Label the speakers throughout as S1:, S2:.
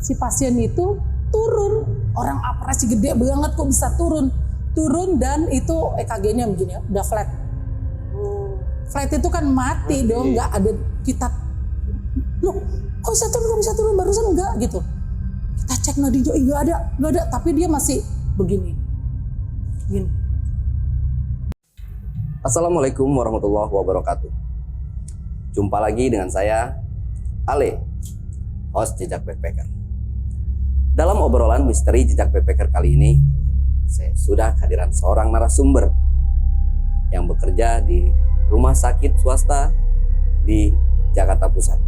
S1: si pasien itu turun, orang operasi gede banget kok bisa turun dan itu EKG-nya begini ya, udah flat. Flat itu kan mati dong, nggak ada kita, loh kok bisa turun barusan enggak gitu. Kita cek nadinya, nggak ada, tapi dia masih begini.
S2: Assalamualaikum warahmatullahi wabarakatuh. Jumpa lagi dengan saya, Ale, host Jejak Backpacker. Dalam obrolan misteri Jejak Backpacker kali ini, saya sudah kehadiran seorang narasumber yang bekerja di rumah sakit swasta di Jakarta Pusat.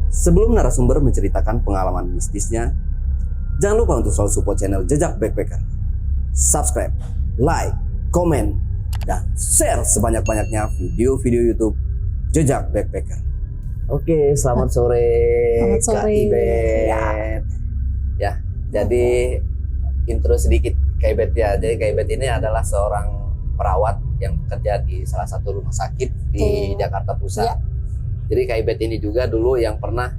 S2: Sebelum narasumber menceritakan pengalaman mistisnya, jangan lupa untuk selalu support channel Jejak Backpacker. Subscribe, like, komen, dan share sebanyak-banyaknya video-video YouTube Jejak Backpacker. Oke, selamat sore, Kak Ibet. Ya, jadi intro sedikit Kak Ibet ya. Jadi Kak Ibet ini adalah seorang perawat yang bekerja di salah satu rumah sakit di Jakarta Pusat. Ya. Jadi Kak Ibet ini juga dulu yang pernah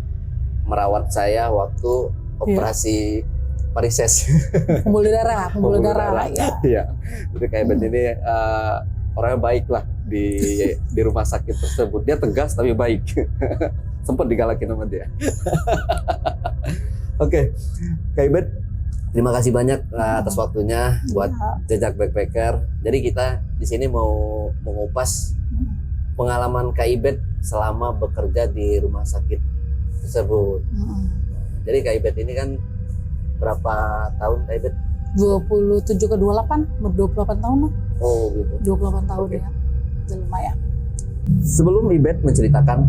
S2: merawat saya waktu operasi varises. Pembuluh darah. Ya. Iya. Jadi Kak Ibet ini orangnya baik lah di rumah sakit tersebut. Dia tegas tapi baik. Sempat digalakin sama dia. Oke, Kak Ibet, terima kasih banyak atas waktunya buat Jejak Backpacker. Jadi kita di sini mau mengupas pengalaman Kak Ibet selama bekerja di rumah sakit tersebut. Jadi Kak Ibet ini kan berapa tahun Kak Ibet?
S1: 27 ke 28, 28 tahun lah.
S2: Oh gitu.
S1: 28 tahun ya. Udah lumayan.
S2: Sebelum Ibet menceritakan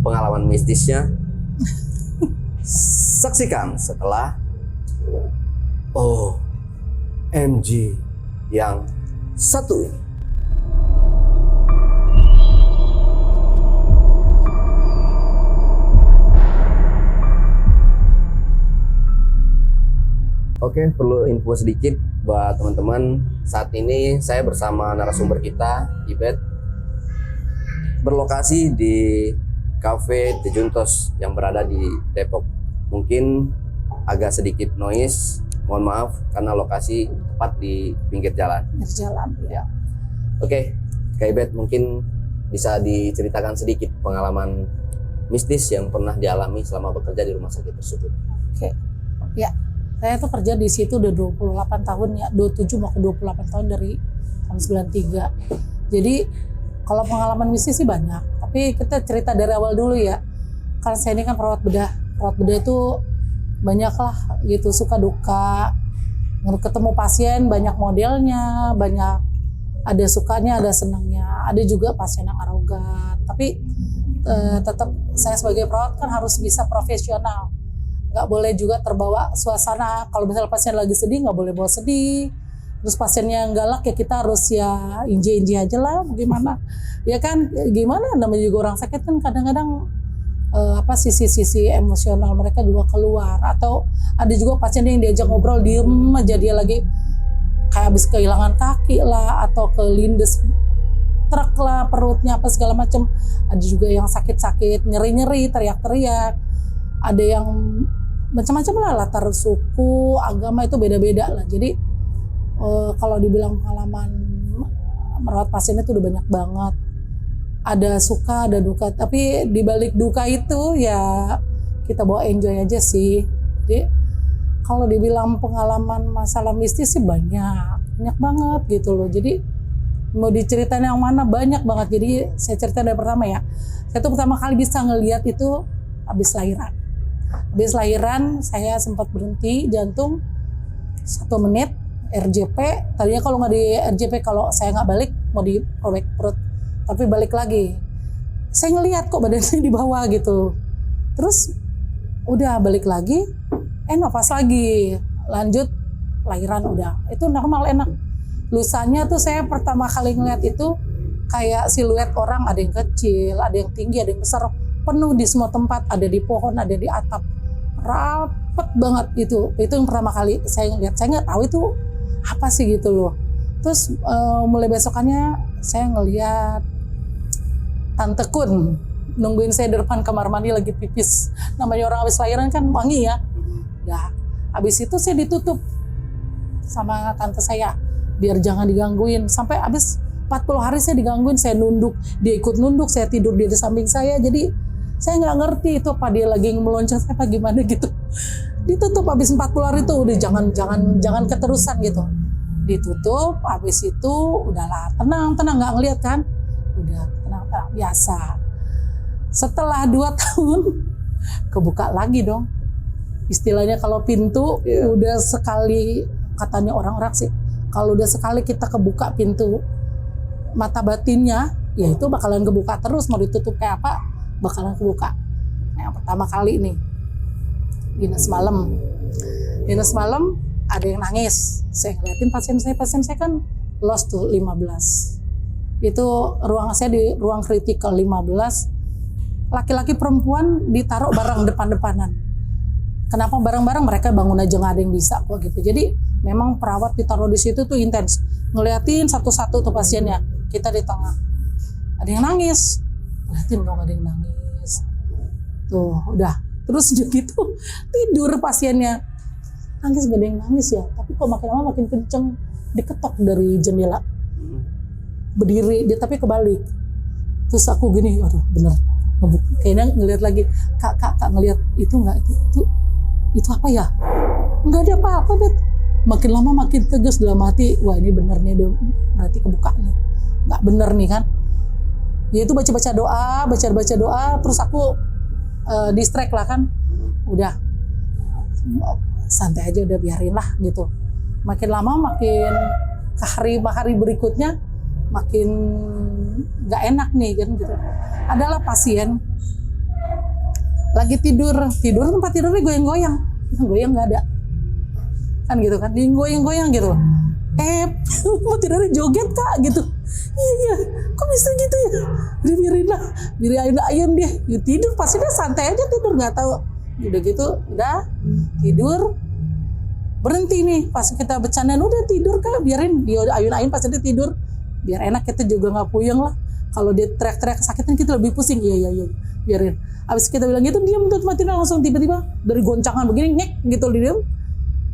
S2: pengalaman mistisnya, saksikan setelah OMG yang satu ini. Oke, perlu info sedikit buat teman-teman. Saat ini saya bersama narasumber kita, Ibet, berlokasi di Cafe The Juntos yang berada di Depok. Mungkin agak sedikit noise, mohon maaf karena lokasi tepat di pinggir jalan. Ya. Oke, Kak Ibet mungkin bisa diceritakan sedikit pengalaman mistis yang pernah dialami selama bekerja di rumah sakit tersebut.
S1: Oke. Ya. Saya tuh kerja di situ udah 28 tahun ya, 27 mau ke 28 tahun dari tahun 93. Jadi kalau pengalaman mistis sih banyak, tapi kita cerita dari awal dulu ya. Karena saya ini kan perawat bedah. Perawat bedah itu banyak lah gitu, suka duka. Ketemu pasien banyak modelnya, banyak ada sukanya, ada senangnya. Ada juga pasien yang arogan. Tapi tetap saya sebagai perawat kan harus bisa profesional. Nggak boleh juga terbawa suasana. Kalau misalnya pasien lagi sedih nggak boleh bawa sedih. Terus pasiennya yang galak ya kita harus ya inji aja lah, gimana ya kan, gimana namanya juga orang sakit kan kadang-kadang sisi-sisi emosional mereka juga keluar. Atau ada juga pasien yang diajak ngobrol diem aja, dia lagi kayak habis kehilangan kaki lah atau kelindes truk lah, perutnya apa segala macam. Ada juga yang sakit-sakit, nyeri-nyeri, teriak-teriak. Ada yang macam-macam lah, latar suku, agama itu beda-beda lah. Jadi kalau dibilang pengalaman merawat pasien itu udah banyak banget. Ada suka, ada duka. Tapi di balik duka itu ya kita bawa enjoy aja sih. Jadi kalau dibilang pengalaman masalah mistis sih banyak banget gitu loh. Jadi mau diceritain yang mana banyak banget. Jadi saya cerita dari pertama ya. Saya tuh pertama kali bisa ngelihat itu habis lahiran. Habis lahiran saya sempat berhenti jantung 1 menit RJP. Tadinya kalau nggak di RJP, kalau saya nggak balik mau diprobek perut, tapi balik lagi. Saya ngelihat kok badannya di bawah gitu. Terus udah balik lagi, nafas lagi, lanjut lahiran udah. Itu normal, enak. Lusanya tuh saya pertama kali ngelihat itu kayak siluet orang, ada yang kecil, ada yang tinggi, ada yang besar. Penuh di semua tempat, ada di pohon, ada di atap, rapet banget gitu. Itu yang pertama kali saya ngeliat. Saya nggak tahu itu apa sih gitu loh. Terus mulai besokannya saya ngeliat Tante Kun nungguin saya di depan kamar mandi lagi pipis. Namanya orang habis lahiran kan wangi ya. Udah, habis itu saya ditutup sama tante saya biar jangan digangguin. Sampai habis 40 hari saya digangguin, saya nunduk, dia ikut nunduk, saya tidur dia di samping saya. Jadi saya nggak ngerti itu apa dia lagi meloncat apa gimana gitu. Ditutup habis 40 hari itu udah jangan keterusan gitu. Ditutup, habis itu udahlah tenang nggak ngeliat kan. Udah tenang biasa. Setelah 2 tahun kebuka lagi dong. Istilahnya kalau pintu udah sekali, katanya orang-orang sih, kalau udah sekali kita kebuka pintu mata batinnya, ya itu bakalan kebuka terus, mau ditutup kayak apa bakalan kebuka. Yang pertama kali nih dinas malam ada yang nangis. Saya ngeliatin pasien saya kan lost tuh 15. Itu ruang saya di ruang kritikal 15. Laki-laki perempuan ditaruh bareng depan-depanan. Kenapa bareng-bareng? Mereka bangun aja nggak ada yang bisa kok gitu. Jadi memang perawat ditaruh di situ tuh intens. Ngeliatin satu-satu tuh pasiennya. Kita di tengah. Ada yang nangis. Lihatin dong ada yang nangis. Tuh udah. Terus gitu tidur pasiennya. Nangis gak ada yang nangis ya. Tapi kok makin lama makin kenceng. Diketok dari jendela. Berdiri dia tapi kebalik. Terus aku gini, aduh bener. Kayaknya ngeliat lagi. Kak ngeliat itu nggak? Itu apa ya? Nggak ada apa-apa bet. Makin lama makin tegas dalam hati. Wah ini bener nih, berarti kebuka nih. Nggak bener nih kan? Ya itu baca doa. Terus aku distract lah kan. Udah santai aja, udah biarin lah gitu. Makin lama makin ke hari berikutnya makin nggak enak nih kan gitu. Adalah pasien lagi tidur tempat tidurnya goyang-goyang nggak ada kan gitu kan, goyang-goyang gitu. Mau tidurnya joget kak gitu. Iya kok bisa gitu ya, biarin ayun dia tidur, pasti dia santai aja tidur, nggak tahu. Udah gitu udah tidur, berhenti nih pas kita bercandaan, udah tidur kak, biarin dia ayun-ayun pasti dia tidur, biar enak kita juga nggak puyeng lah. Kalau dia teriak-teriak kesakitan kita lebih pusing. Iya biarin. Abis kita bilang gitu diam tuh mati, langsung tiba-tiba dari goncangan begini ngek gitu diam.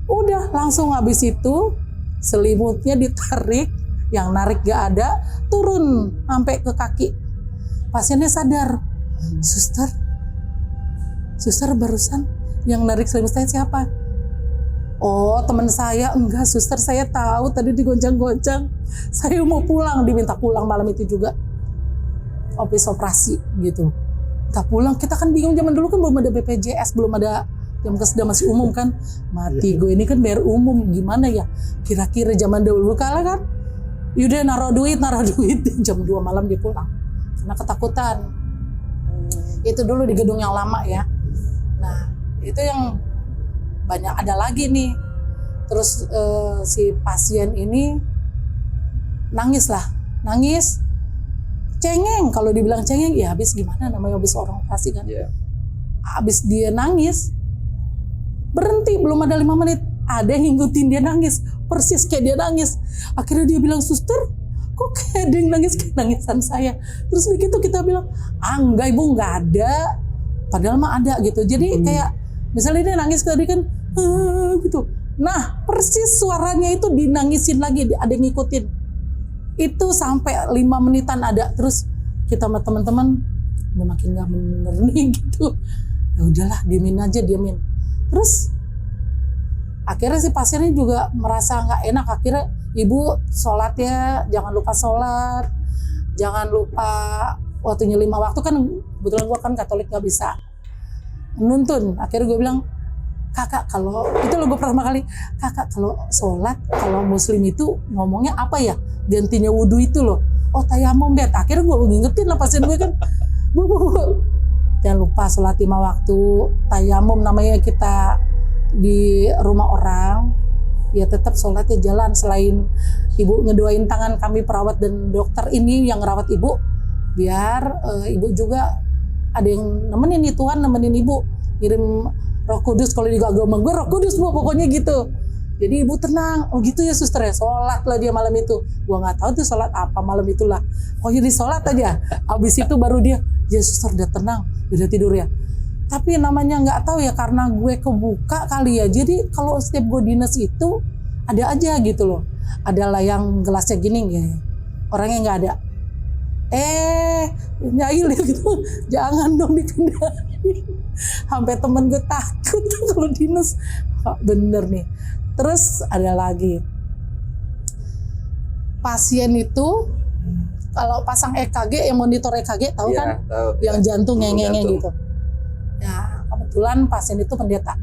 S1: Udah langsung habis itu selimutnya ditarik, yang narik gak ada, turun sampai ke kaki. Pasiennya sadar. Suster barusan yang narik selimut saya siapa? Oh teman saya. Enggak suster, saya tahu tadi digoncang-goncang. Saya mau pulang, diminta pulang malam itu juga. Habis operasi gitu. Kita pulang, kita kan bingung, zaman dulu kan belum ada BPJS, belum ada jam kesedah masih umum kan. Mati gue ini kan bayar umum, gimana ya? Kira-kira zaman dulu kala kan. Yaudah naruh duit jam 2 malam dia pulang. Karena ketakutan. Itu dulu di gedung yang lama ya. Nah itu yang banyak ada lagi nih. Terus si pasien ini nangis. Cengeng, kalau dibilang cengeng ya habis gimana, namanya habis orang operasi kan. Habis dia nangis, berhenti belum ada 5 menit, ada yang ngikutin dia nangis, persis kayak dia nangis. Akhirnya dia bilang, suster kok kayak ada yang nangis kayak nangisan saya. Terus begitu kita bilang, enggak ibu, nggak ada, padahal mah ada gitu. Jadi kayak misalnya dia nangis tadi kan gitu, nah persis suaranya itu dinangisin lagi, ada yang ngikutin. Itu sampai 5 menitan ada. Terus kita sama teman-teman udah makin nggak bener nih gitu. Ya udahlah, diemin. Terus akhirnya si pasiennya juga merasa nggak enak. Akhirnya ibu sholat ya, jangan lupa sholat, jangan lupa waktunya 5 waktu kan. Kebetulan gue kan Katolik nggak bisa nuntun. Akhirnya gue bilang, kakak kalau itu lo gue pertama kali, kakak kalau sholat, kalau muslim itu ngomongnya apa ya gantinya wudhu itu loh? Oh tayamum bet. Akhirnya gue ngingetin lah pasien gue kan, bu jangan lupa sholat 5 waktu, tayamum namanya kita di rumah orang, ya tetap sholatnya jalan. Selain ibu ngedoain tangan kami perawat dan dokter ini yang ngerawat ibu, biar ibu juga ada yang nemenin nih, Tuhan nemenin ibu, ngirim Roh Kudus. Kalau di agama gue Roh Kudus bu, pokoknya gitu. Jadi ibu tenang. Oh gitu ya suster ya, sholat lah dia malam itu. Gua nggak tahu tuh sholat apa malam itulah. Oh jadi sholat aja. Abis itu baru dia, Ya suster udah tenang, udah tidur ya. Tapi namanya nggak tahu ya, karena gue kebuka kali ya. Jadi kalau setiap gue dinas itu ada aja gitu loh. Adalah yang gelasnya gini ya, orangnya nggak ada. Nyail gitu, jangan dong dipindahin. Sampai temen gue takut kalau dinas. Bener nih. Terus ada lagi. Pasien itu kalau pasang EKG, yang monitor EKG tahu kan?
S2: Tahu,
S1: yang jantung ngenge gitu.
S2: Jantung.
S1: Ya, kebetulan pasien itu pendeta.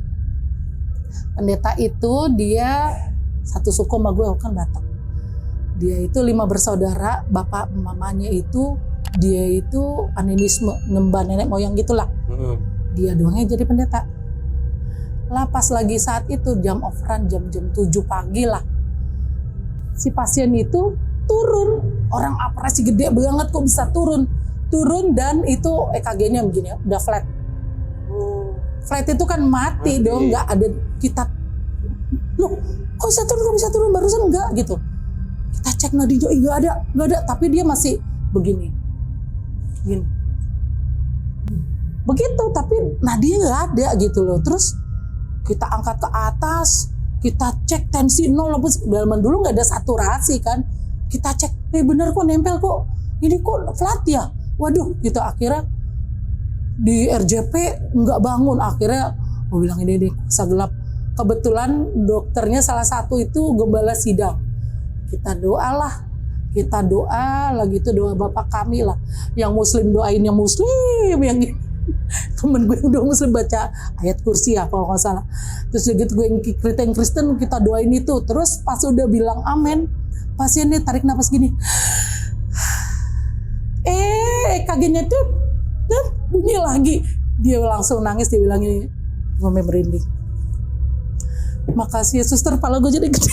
S1: Pendeta itu dia satu suku sama gue, kan Batak. Dia itu 5 bersaudara, bapak mamanya itu dia itu animisme, nyembah nenek moyang gitulah. Dia doangnya jadi pendeta. Lah pas lagi saat itu jam offeran jam 7 pagi lah. Si pasien itu turun, orang operasi gede banget kok bisa turun dan itu EKG-nya begini, udah flat. Flat itu kan mati dong, nggak ada kita. Loh, kok bisa turun barusan enggak gitu. Kita cek nadinya, nggak ada, tapi dia masih begini. Begitu, tapi nadinya nggak ada gitu loh. Terus kita angkat ke atas, kita cek tensi 0, zaman dulu nggak ada saturasi kan. Kita cek, bener kok nempel kok, ini kok flat ya. Waduh, kita akhirnya di RJP nggak bangun. Akhirnya gue bilang ini kuasa gelap. Kebetulan dokternya salah satu itu gembala sidang. Kita doa lagi itu doa Bapak kami lah. Yang Muslim doain yang Muslim, yang temen gue udah Muslim baca ayat kursi ya kalau nggak salah. Terus gitu gue yang Kristen kita doain itu. Terus pas udah bilang amin, pasiennya tarik napas gini. EKG-nya tuh bunyi lagi. Dia langsung nangis, dia bilang ini, gue merinding. Makasih ya suster, kepala gue jadi gede.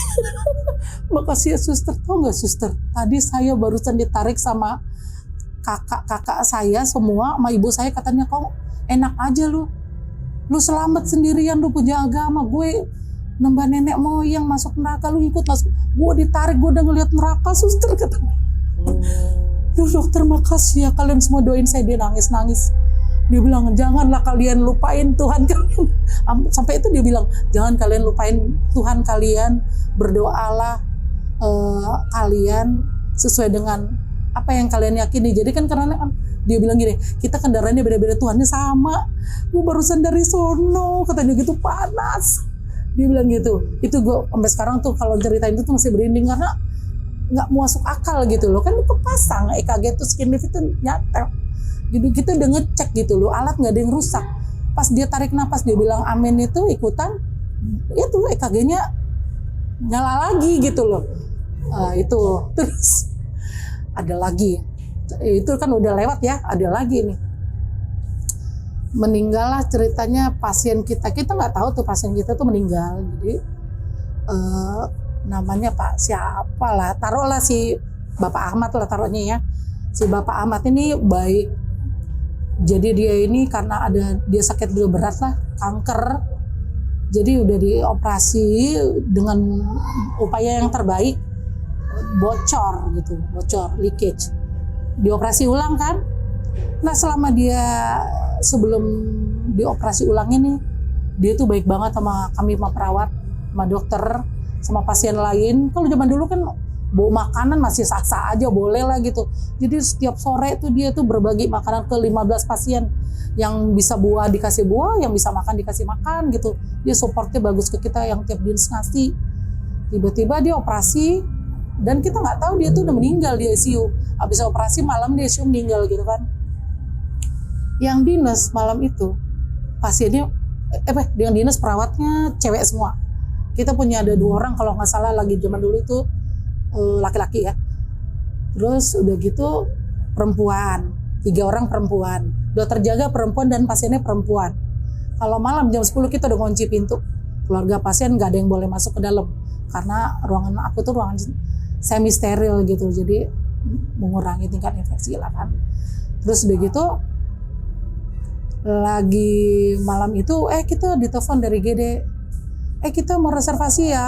S1: Makasih ya suster, tau gak suster? Tadi saya barusan ditarik sama kakak saya semua, sama ibu saya, katanya kok enak aja lu selamat sendirian, lu punya agama. Gue nambah nenek moyang masuk neraka, lu ikut masuk. Gue ditarik, gue udah ngeliat neraka suster, katanya. Duh dokter makasih ya, kalian semua doain saya. Dia nangis. Dia bilang janganlah kalian lupain Tuhan kalian. Sampai itu dia bilang jangan kalian lupain Tuhan kalian, berdoalah kalian sesuai dengan apa yang kalian yakini. Jadi kan karena kan dia bilang gini, kita kendaraannya beda-beda, Tuhannya sama. Gue barusan dari sono, katanya gitu, panas. Dia bilang gitu. Itu gue sampai sekarang tuh kalau ceritain itu tuh masih berinding karena nggak masuk akal gitu loh. Kan itu pasang EKG tuh skin lift itu nyata. Jadi kita udah ngecek gitu loh, alat nggak ada yang rusak. Pas dia tarik napas, dia bilang amin itu ikutan, itu EKG-nya nyala lagi gitu loh. Itu terus ada lagi, itu kan udah lewat ya, ada lagi nih. Meninggal lah ceritanya pasien kita nggak tahu tuh pasien kita tuh meninggal. Jadi namanya Pak siapa lah, taruhlah si Bapak Ahmad lah taruhnya ya. Si Bapak Ahmad ini baik. Jadi dia ini karena dia sakit dulu berat lah, kanker. Jadi udah dioperasi dengan upaya yang terbaik, bocor, leakage. Dioperasi ulang kan. Nah selama dia sebelum dioperasi ulang ini, dia tuh baik banget sama kami, sama perawat, sama dokter, sama pasien lain. Kalau zaman dulu kan bawa makanan masih sah-sah aja, boleh lah gitu. Jadi setiap sore tuh dia tuh berbagi makanan ke 15 pasien. Yang bisa buah dikasih buah, yang bisa makan dikasih makan gitu. Dia supportnya bagus ke kita yang tiap dinas ngasih. Tiba-tiba dia operasi dan kita nggak tahu dia tuh udah meninggal di ICU. Habis operasi malam di ICU meninggal gitu kan. Yang dinas malam itu pasiennya, yang dinas perawatnya cewek semua. Kita punya ada 2 orang kalau nggak salah lagi zaman dulu itu laki-laki ya. Terus udah gitu perempuan, 3 orang perempuan. Dokter jaga perempuan dan pasiennya perempuan. Kalau malam jam 10 kita udah kunci pintu. Keluarga pasien nggak ada yang boleh masuk ke dalam. Karena ruangan aku tuh ruangan semi steril gitu. Jadi mengurangi tingkat infeksi lah kan. Terus udah gitu lagi malam itu kita ditelepon dari GD. Kita mau reservasi ya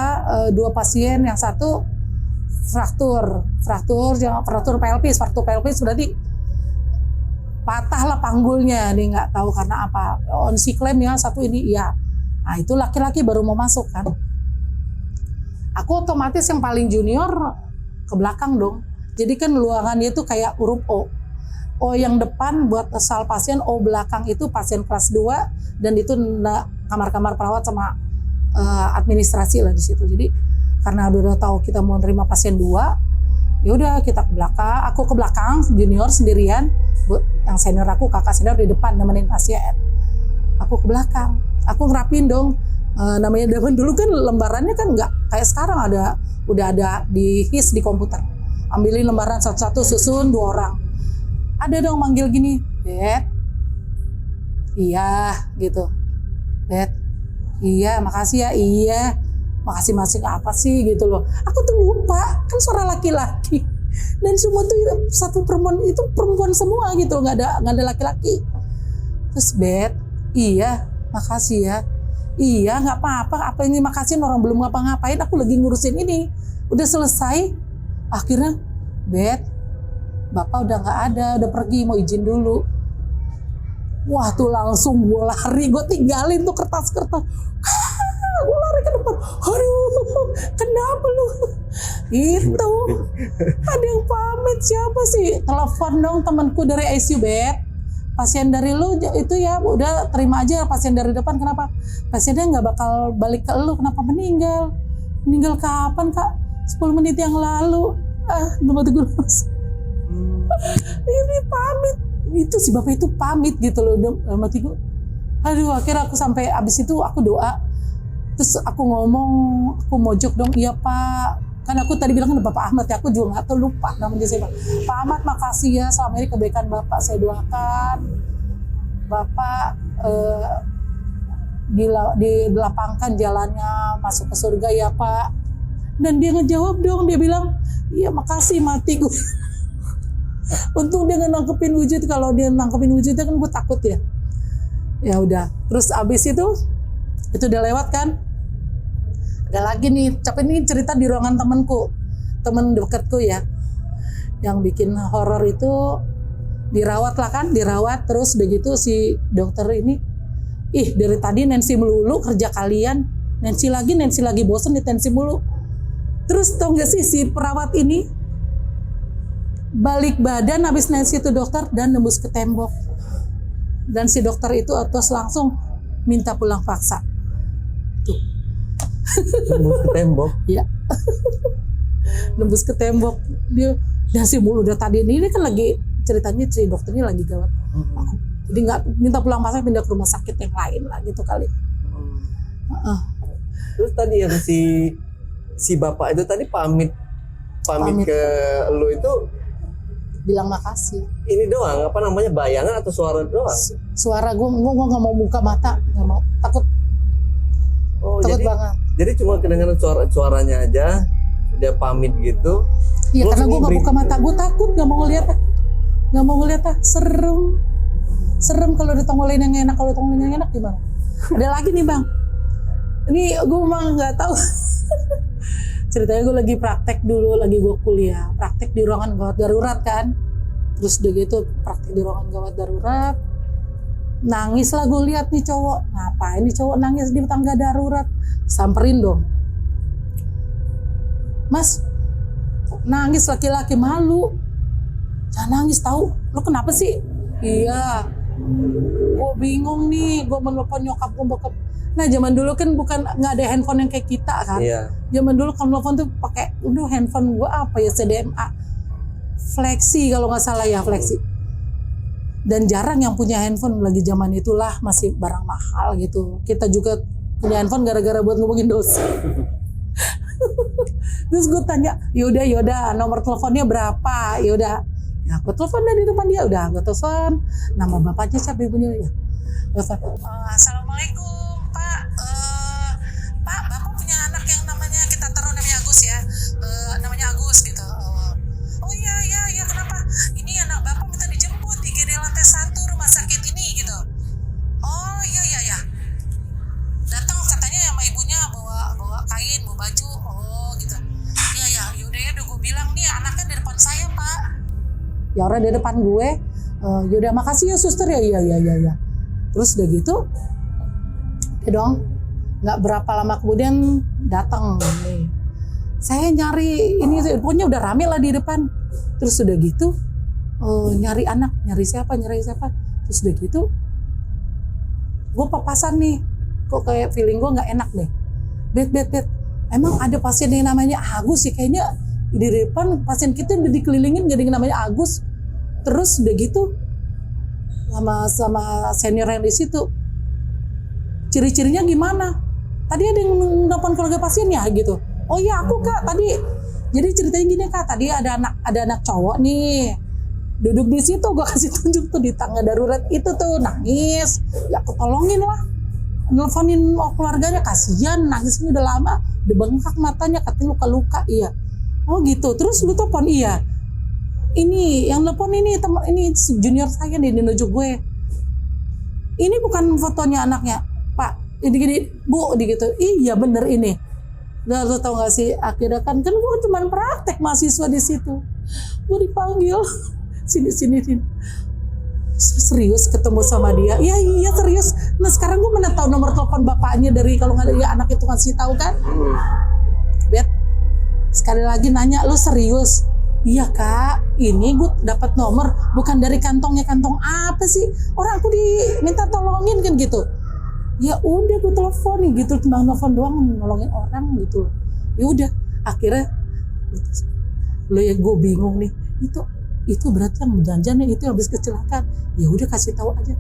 S1: 2 pasien, yang satu fraktur pelvis berarti patah lah panggulnya, dia nggak tahu karena apa. On si klaim ya satu ini iya. Nah itu laki-laki baru mau masuk kan. Aku otomatis yang paling junior ke belakang dong. Jadi kan ruangannya itu kayak huruf O. O yang depan buat asal pasien, O belakang itu pasien kelas 2 dan itu kamar-kamar perawat sama administrasi lah di situ. Jadi karena udah tahu kita mau nerima pasien 2, ya udah kita ke belakang. Aku ke belakang junior sendirian, yang senior aku kakak senior di depan nemenin pasien. Aku ke belakang, aku ngerapin dong. Namanya zaman dulu kan lembarannya kan nggak kayak sekarang udah ada di HIS di komputer. Ambilin lembaran satu-satu susun 2 orang. Ada dong manggil gini, Bet. Iya gitu. Bet. Iya, makasih ya. Iya. Makasih masing apa sih gitu loh. Aku tuh lupa, kan suara laki-laki. Dan semua tuh satu perempuan itu perempuan semua gitu, nggak ada laki-laki. Terus Bet, iya, makasih ya. Iya, nggak apa-apa. Apa ini makasih orang belum ngapa-ngapain. Aku lagi ngurusin ini. Udah selesai. Akhirnya, Bet, Bapak udah nggak ada, udah pergi, mau izin dulu. Wah tuh langsung gue lari, gue tinggalin tuh kertas-kertas. Gue lari ke depan. Aduh, kenapa lu? Itu ada yang pamit siapa sih? Telepon dong temanku dari ICU, Bet. Pasien dari lu itu ya udah terima aja pasien dari depan. Kenapa? Pasiennya nggak bakal balik ke lu. Kenapa meninggal? Meninggal kapan Kak? 10 menit yang lalu. Tunggu ini pamit. Itu si bapak itu pamit gitu loh. Mati gue. Aduh akhirnya aku sampai abis itu aku doa. Terus aku ngomong, aku mojok dong, iya Pak. Kan aku tadi bilang kan Bapak Ahmad ya, aku juga nggak tahu lupa namanya siapa. Pak Ahmad makasih ya selama ini kebaikan Bapak saya doakan. Bapak dilapangkan jalannya masuk ke surga ya Pak. Dan dia ngejawab dong, dia bilang, iya makasih mati gue. Untung dia nangkepin wujud, kalau dia nangkepin wujudnya kan gue takut ya. Ya udah, terus abis itu udah lewat kan. Ada lagi nih, tapi ini cerita di ruangan temenku, temen dekatku ya, yang bikin horor itu dirawat lah kan, dirawat terus udah gitu si dokter ini, dari tadi Nancy melulu kerja kalian, Nancy lagi bosen di tensi mulu. Terus tau gak sih si perawat ini balik badan habis Nancy itu dokter dan nembus ke tembok, dan si dokter itu terus langsung minta pulang paksa. Tuh.
S2: Nembus ke tembok.
S1: Iya. Nembus ke tembok. Dia dan si mulu udah tadi ini kan lagi ceritanya si dokternya lagi gawat. Aku jadi nggak minta pulang paksa, pindah ke rumah sakit yang lain lah gitu kali.
S2: Terus tadi yang si bapak itu tadi pamit ke lu itu
S1: bilang makasih.
S2: Ini doang apa namanya, bayangan atau suara doang?
S1: Suara gue nggak mau buka mata, nggak mau, takut. Takut banget.
S2: Jadi cuma kedengaran suaranya aja, dia pamit gitu.
S1: Iya karena gue nggak buka mata, gue takut, nggak mau ngeliat, serem kalau ditongolin yang enak. Kalau ditongolin yang enak gimana? Ada lagi nih Bang, ini gue mah nggak tahu. Ceritanya gue lagi praktek dulu, lagi gue kuliah, praktek di ruangan gawat darurat kan. Terus udah gitu praktek di ruangan gawat darurat. Nangis lah gue lihat nih cowok, ngapain nih cowok nangis di tangga darurat. Samperin dong, Mas nangis laki-laki, malu, jangan nangis tahu, lo kenapa sih? Iya, gue bingung nih, gue menelpon nyokap gue bokap. Nah zaman dulu kan nggak ada handphone yang kayak kita kan.
S2: Iya.
S1: Zaman dulu kalau telepon tuh pakai, handphone gue apa ya, CDMA, Flexi kalau nggak salah ya, Flexi. Dan jarang yang punya handphone lagi zaman itulah, masih barang mahal gitu. Kita juga punya handphone gara-gara buat ngomongin dosa. Terus gue tanya, yaudah nomor teleponnya berapa? Yaudah, ya aku telepon dari depan dia, udah gue telepon. Nama bapaknya siapa, ibunya ya? Assalamualaikum Pak. Pak, Bapak punya anak yang namanya, kita taruh namanya Agus ya. Namanya Agus gitu. Oh iya, kenapa? Ini anak Bapak minta dijemput di GD lantai 1 rumah sakit ini gitu. Oh iya. Datang katanya sama ibunya bawa kain, bawa baju. Oh gitu. Iya, yaudah gue bilang nih anaknya di depan saya Pak. Ya orang di depan gue. Yaudah makasih ya suster ya, iya. Terus udah gitu, ya dong, nggak berapa lama kemudian datang nih. Saya nyari ini, pokoknya udah rame lah di depan. Terus udah gitu, nyari anak, nyari siapa. Terus udah gitu, gue papasan nih, kok kayak feeling gue nggak enak deh. Bet. Emang ada pasien yang namanya Agus sih, kayaknya di depan pasien kita udah dikelilingin gak ada yang namanya Agus. Terus udah gitu, sama senior yang di situ, ciri-cirinya gimana? Tadi ada yang nelfon keluarga pasien ya gitu. Oh iya aku Kak tadi. Jadi ceritanya gini Kak, tadi ada anak cowok nih duduk di situ, gue kasih tunjuk tuh di tangga darurat itu tuh nangis. Ya aku tolongin lah, nelfonin keluarganya, kasihan nangisnya udah lama, udah bengkak matanya, katanya luka-luka. Iya. Oh gitu. Terus lu telepon? Iya. Ini yang telepon ini teman, ini junior saya nih, di nunjuk gue. Ini bukan fotonya anaknya, Pak. Ini gini, Bu, gitu. Iya bener ini. Nah, lu tau gak sih, akhirnya kan gue cuma praktek mahasiswa di situ. Gue dipanggil, sini. Serius ketemu sama dia? Iya serius. Nah sekarang gue mana tahu nomor telepon bapaknya, dari kalau nggak ada ya anak itu ngasih tahu kan. Bet, sekali lagi nanya, lu serius? Iya Kak, ini gue dapat nomor bukan dari kantongnya, kantong apa sih? Orang aku diminta tolongin kan gitu. Ya udah gue telepon gitu, cuma telepon doang nolongin orang gitu. Ya udah, akhirnya lo ya gue bingung nih, itu berarti yang janjiannya itu habis kecelakaan. Ya udah kasih tahu aja,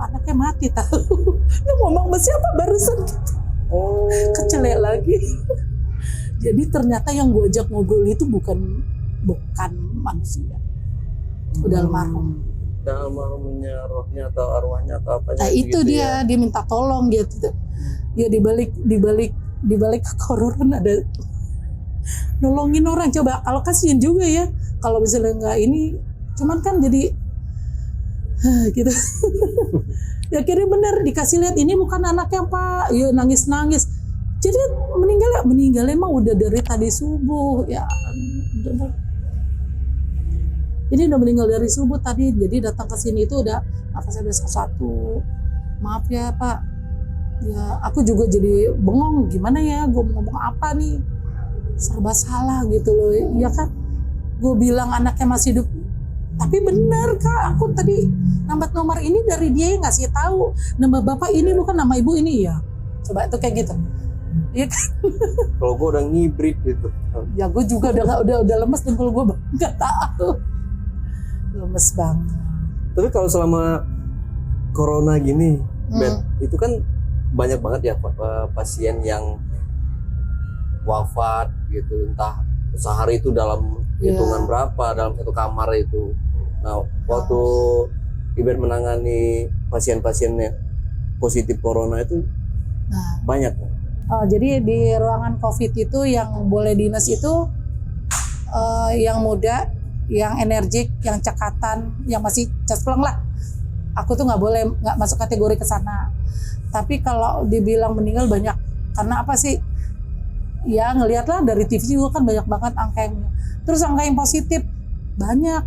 S1: anaknya mati tahu. Lu ngomong sama siapa barusan gitu.
S2: Oh.
S1: Kecelek lagi. Jadi ternyata yang gue ajak ngobrol itu bukan manusia, udah almarhum.
S2: Udah almarhumnya, rohnya atau arwahnya atau apa?
S1: Nah itu gitu dia minta tolong gitu. Ya di balik kehororan ada nolongin orang. Coba kalau kasihan juga ya kalau misalnya nggak ini, cuman kan jadi gitu. Ya akhirnya bener dikasih lihat, ini bukan anaknya Pak. Ya nangis. Jadi meninggalnya emang udah dari tadi subuh ya. Ini udah meninggal dari subuh tadi. Jadi datang ke sini itu udah nafasnya udah satu. Maaf ya Pak. Ya aku juga jadi bengong, gimana ya gue mau ngomong apa nih, serba salah gitu loh. Ya kan gue bilang anaknya masih hidup, tapi bener Kak, aku tadi nambah nomor ini dari dia yang ngasih tahu, nama bapak ini bukan nama ibu ini ya. Coba itu kayak gitu. Iya kan?
S2: Kalau gue udah ngibrit gitu.
S1: Ya gue juga udah lemes, dan kalau gue nggak tahu, lemes banget.
S2: Tapi kalau selama corona gini, Bet, itu kan banyak banget ya pasien yang wafat gitu, entah sehari itu dalam hitungan berapa dalam satu kamar itu. Nah, waktu Iben menangani pasien-pasiennya positif corona itu banyak.
S1: Jadi di ruangan COVID itu yang boleh dinas itu yang muda, yang energik, yang cekatan, yang masih cespleng lah. Aku tuh nggak masuk kategori ke sana. Tapi kalau dibilang meninggal banyak, karena apa sih? Ya ngelihatlah dari TV juga kan banyak banget angka yang. Terus angka yang positif banyak.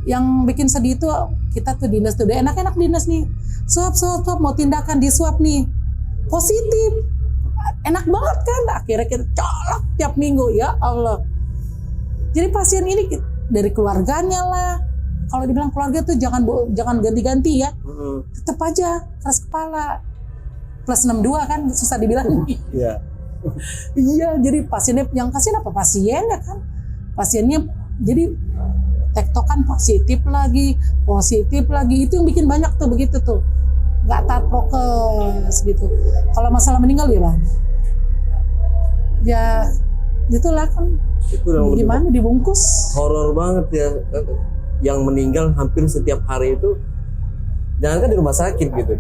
S1: Yang bikin sedih itu kita tuh dinas tuh udah enak-enak dinas nih. Swab mau tindakan di swab nih. Positif. Enak banget kan? Akhirnya kita colok tiap minggu, ya Allah. Jadi pasien ini dari keluarganya lah. Kalau dibilang keluarga tuh jangan ganti-ganti ya. Tetap aja keras kepala. Plus 62 kan susah dibilang.
S2: Iya.
S1: Iya, jadi pasiennya yang kasihan apa pasiennya kan. Pasiennya jadi tektokan positif lagi. Itu yang bikin banyak tuh begitu tuh. Nggak taat prokes gitu. Kalau masalah meninggal ya Bang. Ya itulah kan. Itu gimana dibungkus.
S2: Horor banget ya. Yang meninggal hampir setiap hari itu. Jangan kan di rumah sakit gitu,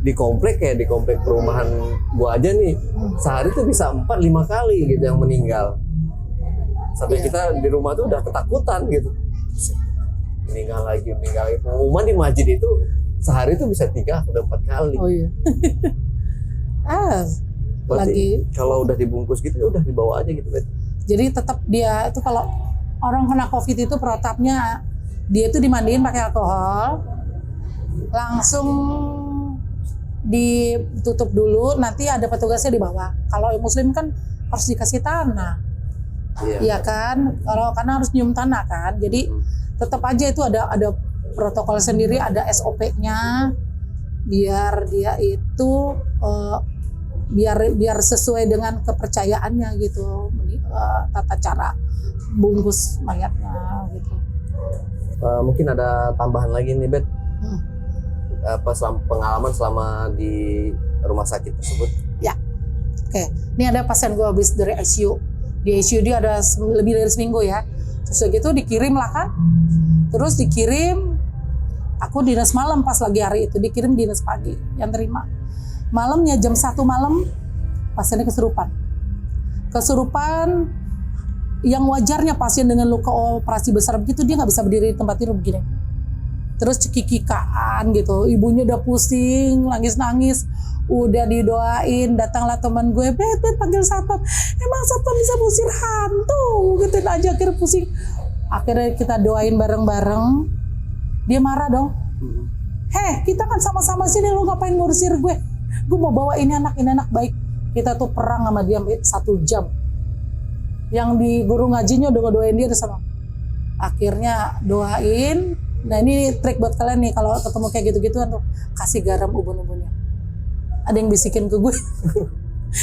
S2: di komplek kayak di komplek perumahan gua aja nih, sehari tuh bisa 4-5 kali gitu yang meninggal. Sampai kita di rumah tuh udah ketakutan gitu. Meninggal lagi. Pengumuman di masjid itu sehari tuh bisa 3-4 kali.
S1: Oh iya.
S2: Lagi kalau udah dibungkus gitu ya udah dibawa aja gitu.
S1: Jadi tetap dia itu kalau orang kena COVID itu protapnya Dia itu dimandiin pakai alkohol, langsung ditutup dulu, nanti ada petugasnya di bawah. Kalau yang muslim kan harus dikasih tanah. Iya kan? Kalau karena harus nyium tanah kan. Jadi tetap aja itu ada protokol sendiri, ada SOP-nya biar dia itu biar sesuai dengan kepercayaannya gitu, tata cara bungkus mayatnya gitu.
S2: Mungkin ada tambahan lagi nih, Bet. Pengalaman selama di rumah sakit tersebut.
S1: Ya, oke. Ini ada pasien gue habis dari ICU. Di ICU dia ada lebih dari seminggu ya. Terus gitu dikirim lah kan. Terus dikirim, aku dinas malam pas lagi hari itu, dikirim dinas pagi yang terima. Malamnya jam 1 malam pasiennya kesurupan. Kesurupan yang wajarnya pasien dengan luka operasi besar begitu dia nggak bisa berdiri di tempat tidur begini. Terus cekikikaan gitu, ibunya udah pusing, nangis-nangis, udah didoain, datanglah teman gue, Bet panggil satpam, emang satpam bisa musir hantu, gituin aja, akhirnya pusing. Akhirnya kita doain bareng-bareng, dia marah dong. Kita kan sama-sama sini, lu ngapain ngurusir gue? Gue mau bawa ini anak baik. Kita tuh perang sama dia 1 jam. Yang di guru ngajinya udah ngedoain dia sama. Akhirnya doain. Nah ini trik buat kalian nih kalau ketemu kayak gitu-gituan tuh, kasih garam ubun-ubunnya. Ada yang bisikin ke gue.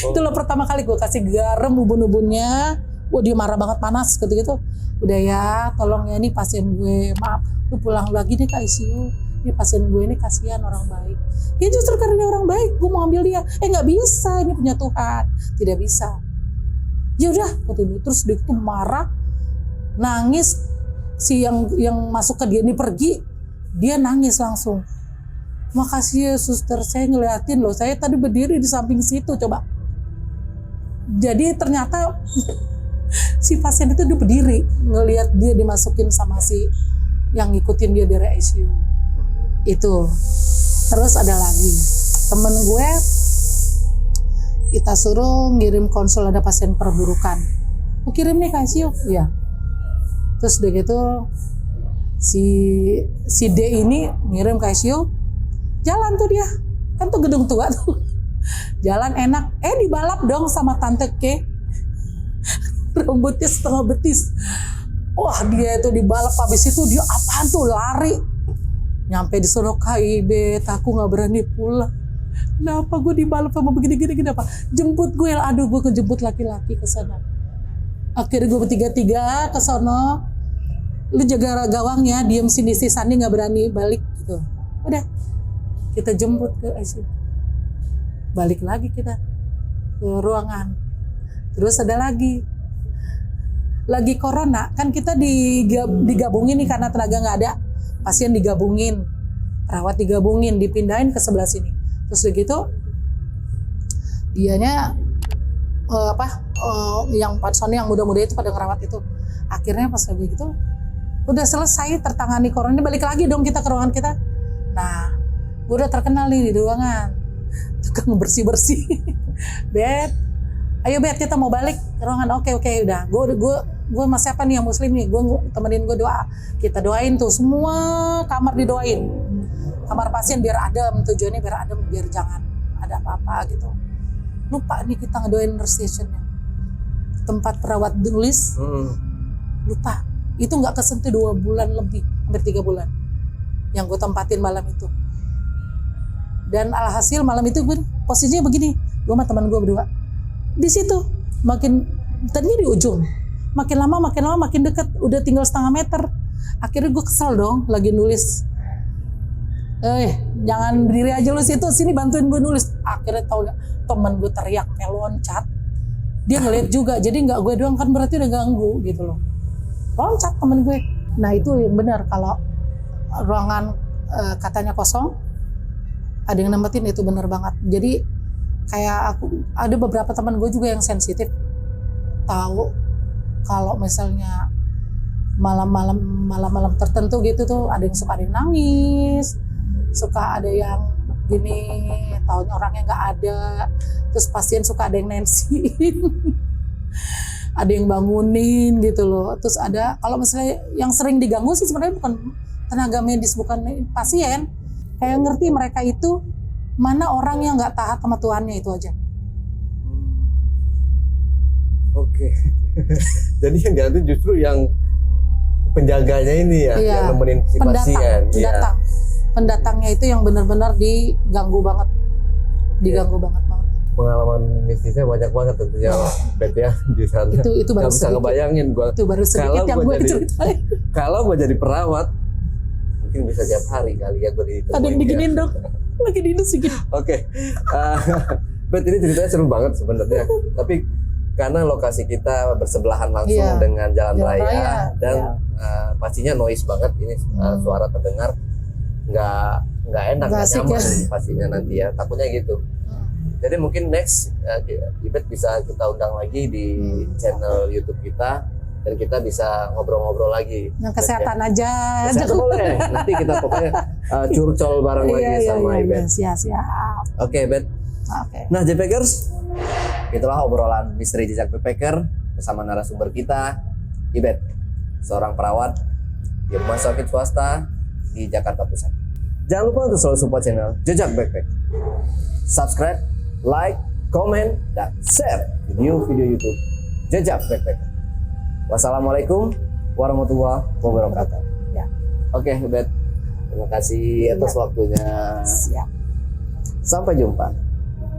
S1: Itulah pertama kali gue kasih garam ubun-ubunnya. Wah dia marah banget, panas gitu-gitu. Udah ya, tolong ya, ini pasien gue, maaf, lu pulang lagi nih ke ICU. Ini pasien gue ini kasihan, orang baik. Ya justru karena dia orang baik, gue mau ambil dia. Nggak bisa, ini punya Tuhan. Tidak bisa. Ya udah, terus dia tuh marah, nangis. Si yang masuk ke dia ini pergi, dia nangis langsung. Makasih ya suster, saya ngeliatin loh, saya tadi berdiri di samping situ, coba. Jadi ternyata si pasien itu dia berdiri, ngeliat dia dimasukin sama si yang ngikutin dia dari ICU. Itu. Terus ada lagi, temen gue, kita suruh ngirim konsul, ada pasien perburukan. Mau kirim nih ke ICU? Iya. Terus udah gitu si D ini ngirim ke ICU, jalan tuh dia, kan tuh gedung tua tuh, jalan enak, dibalap dong sama tante K, rambutnya setengah betis. Wah dia itu dibalap, habis itu dia apaan tuh, lari, nyampe di sono, Bet aku nggak berani pulang. Kenapa gue dibalap sama begini-gini, kenapa? Jemput gue, aduh gue kejemput laki-laki ke sana. Akhirnya gue bertiga-tiga ke sono, lu jaga gawangnya, diem sini si Sandi nggak berani balik gitu. Udah, kita jemput ke ICU. Balik lagi kita ke ruangan. Terus ada lagi corona, kan kita digabungin nih karena tenaga nggak ada. Pasien digabungin, perawat digabungin, dipindahin ke sebelah sini. Terus begitu, dianya yang personil yang muda-muda itu pada ngerawat itu. Akhirnya pas lagi gitu udah selesai tertangani corona, balik lagi dong kita ke ruangan kita. Nah gue udah terkenal nih di ruangan, tukang bersih-bersih. Bet, ayo Bet kita mau balik ke ruangan. Oke udah, gue sama siapa nih yang muslim nih, gue temenin gue doa. Kita doain tuh semua kamar, didoain kamar pasien biar adem, tujuannya biar adem, biar jangan ada apa-apa gitu. Lupa nih kita ngedoain nurse stationnya, tempat perawat nulis. Lupa, itu nggak kesentuh 2 bulan lebih, hampir 3 bulan yang gue tempatin malam itu. Dan alhasil malam itu gue posisinya begini, gue sama teman gue berdua di situ, makin tadinya di ujung, makin lama makin dekat, udah tinggal setengah meter. Akhirnya gue kesel dong, lagi nulis, jangan berdiri aja lu situ, sini bantuin gue nulis. Akhirnya tau gak, temen gue teriak, loncat, dia ngeliat juga, jadi nggak gue doang kan, berarti udah ganggu gitu loh. Loncat temen gue. Nah itu yang benar, kalau ruangan katanya kosong, ada yang nempetin, itu benar banget. Jadi kayak aku, ada beberapa teman gue juga yang sensitif, tahu kalau misalnya malam-malam tertentu gitu tuh, ada yang suka, ada yang nangis, suka ada yang gini, tahunya orangnya nggak ada, terus pasien suka ada yang nensiin. ada yang bangunin gitu loh. Terus ada, kalau misalnya yang sering diganggu sih sebenarnya bukan tenaga medis, bukan pasien. Kayak ngerti mereka itu mana orang yang nggak taat sama Tuhannya, itu aja.
S3: Oke. Jadi yang dibantu justru yang penjaganya ini ya,
S1: Iya.
S3: yang nemenin si pasien. Iya.
S1: Pendatangnya itu yang benar-benar diganggu banget, banget.
S3: Pengalaman mistisnya banyak banget tentunya, Bet ya di sana.
S1: Itu baru
S3: Nggak bisa
S1: sedikit.
S3: ngebayangin gua.
S1: Itu baru sedikit yang gue ceritain.
S3: Kalau gua jadi perawat, mungkin bisa tiap hari kali ya gua ditemuin.
S1: Ada yang diginin dok, lagi diinus segini.
S3: Oke, Bet ini ceritanya seru banget sebenarnya. Tapi karena lokasi kita bersebelahan langsung
S1: Iya.
S3: dengan jalan
S1: Jalan
S3: raya,
S1: raya,
S3: dan
S1: iya.
S3: pastinya noise banget ini, suara terdengar nggak enak,
S1: Nggak
S3: nggak
S1: asik
S3: nyaman
S1: ya.
S3: pastinya nanti ya, takutnya gitu. Jadi mungkin next Ibet bisa kita undang lagi di channel YouTube kita, dan kita bisa ngobrol-ngobrol lagi.
S1: Yang kesehatan aja.
S3: Kesehatan boleh. Nanti kita pokoknya curcol bareng lagi sama Ibet.
S1: Siap.
S3: Oke, Bet.
S1: Oke.
S2: Nah, JPackers, itulah obrolan misteri jejak backpacker bersama narasumber kita, Ibet, seorang perawat di rumah sakit swasta di Jakarta Pusat. Jangan lupa untuk selalu support channel Jejak Backpack. Subscribe, like, komen, dan share video-video YouTube Jejak Backpacker. Wassalamualaikum warahmatullahi wabarakatuh.
S1: Ya.
S2: Oke, Ibet. Terima kasih atas waktunya.
S1: Siap.
S2: Sampai jumpa.